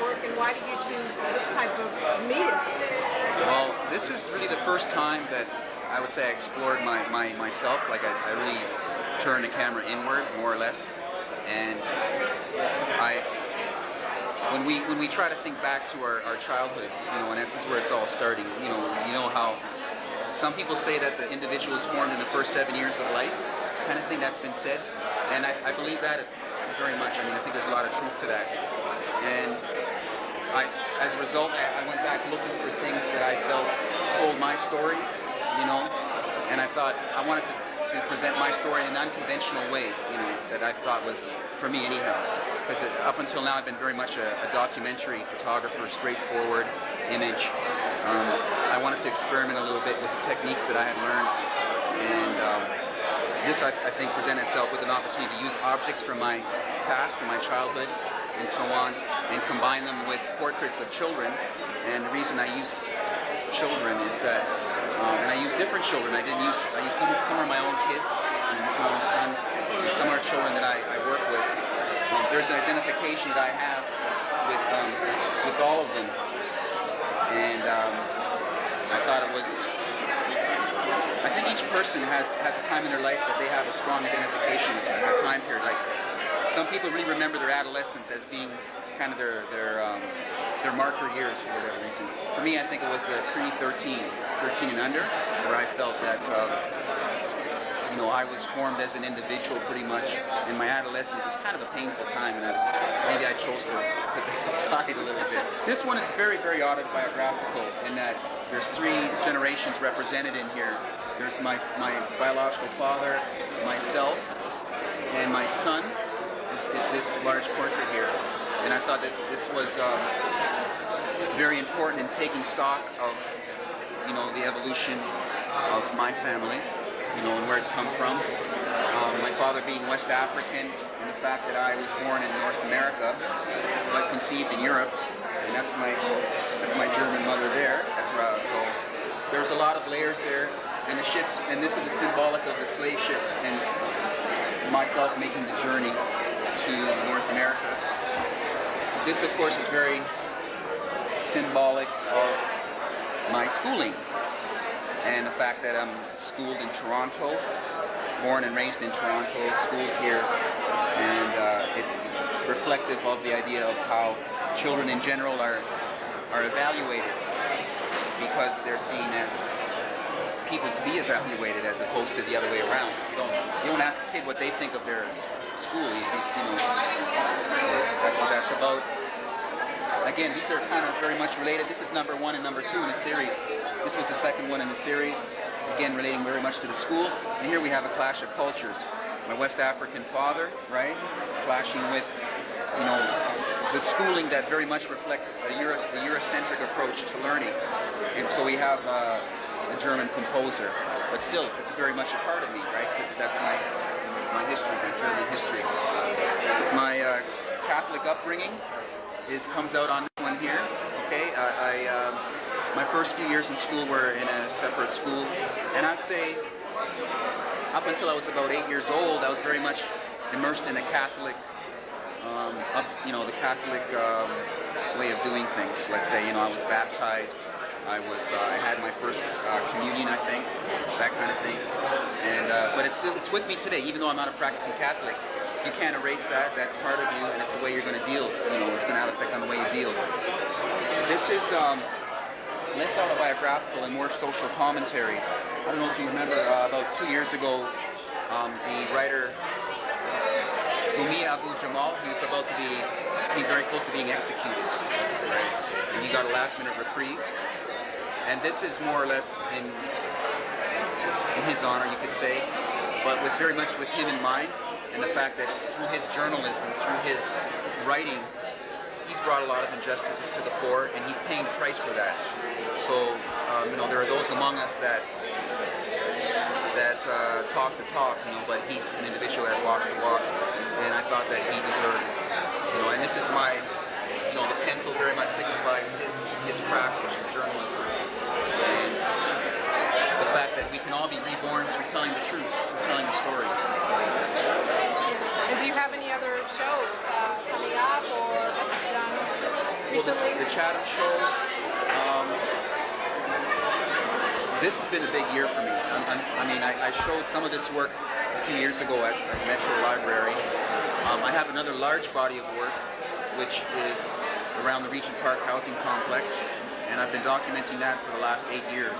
work, and why did you choose this type of medium? Well, this is really the first time that I would say I explored myself. Like I really turned the camera inward, more or less. And when we try to think back to our childhoods, and this is where it's all starting. You know how some people say that the individual is formed in the first 7 years of life, kind of thing that's been said, and I believe that very much. I mean, I think there's a lot of truth to that. And as a result, I went back looking for things that I felt told my story, and I thought I wanted to present my story in an unconventional way, that I thought was, for me anyhow, because up until now I've been very much a documentary photographer, straightforward image. I wanted to experiment a little bit with the techniques that I had learned, and this I think presented itself with an opportunity to use objects from my past, from my childhood, and so on, and combine them with portraits of children. And the reason I used children is that, and I used different children. I used some are my own kids, and this is my own son, and some are children that I work with. There's an identification that I have with all of them, and I thought it was. I think each person has a time in their life that they have a strong identification with a time period. Like some people really remember their adolescence as being kind of their marker years for whatever reason. For me, I think it was the pre-13 and under, where I felt that I was formed as an individual pretty much, and my adolescence was kind of a painful time, and maybe I chose to put that aside a little bit. This one is very, very autobiographical in that there's 3 generations represented in here. There's my biological father, myself, and my son is this large portrait here. And I thought that this was very important in taking stock of, the evolution of my family, and where it's come from. My father being West African, and the fact that I was born in North America, but conceived in Europe, and that's my German mother there. So there's a lot of layers there, and the ships, and this is a symbolic of the slave ships, and myself making the journey to North America. This, of course, is very symbolic of my schooling and the fact that I'm schooled in Toronto, born and raised in Toronto, schooled here, and it's reflective of the idea of how children in general are evaluated, because they're seen as people to be evaluated as opposed to the other way around. You don't ask a kid what they think of their school. That's what that's about. Again, these are kind of very much related. This is number 1 and number 2 in the series. This was the second one in the series, again relating very much to the school. And here we have a clash of cultures. My West African father, right, clashing with, the schooling that very much reflect a Eurocentric approach to learning. And so we have a German composer, but still, it's very much a part of me, right? Because that's my history, my German history. My Catholic upbringing comes out on this one here. Okay, my first few years in school were in a separate school, and I'd say up until I was about 8 years old, I was very much immersed in a Catholic, the Catholic way of doing things. Let's say, I was baptized. I had my first communion, I think, that kind of thing. And but it's with me today, even though I'm not a practicing Catholic. You can't erase that. That's part of you, and it's the way you're going to deal. It's going to have an effect on the way you deal. This is less autobiographical and more social commentary. I don't know if you remember, about 2 years ago, the writer Gumi Abu Jamal, he was about to came very close to being executed, right? And he got a last-minute reprieve. And this is more or less in his honor, you could say, but with very much with him in mind, and the fact that through his journalism, through his writing, he's brought a lot of injustices to the fore, and he's paying the price for that. So, there are those among us that talk the talk, but he's an individual that walks the walk, and I thought that he deserved, and this is my, the pencil very much signifies his craft, which is journalism, and the fact that we can all be reborn through telling the truth, through telling the story. And do you have any other shows coming up or done? Well, recently? the Chatham Show. This has been a big year for me. I showed some of this work a few years ago at Metro Library. I have another large body of work, which is around the Regent Park housing complex, and I've been documenting that for the last 8 years.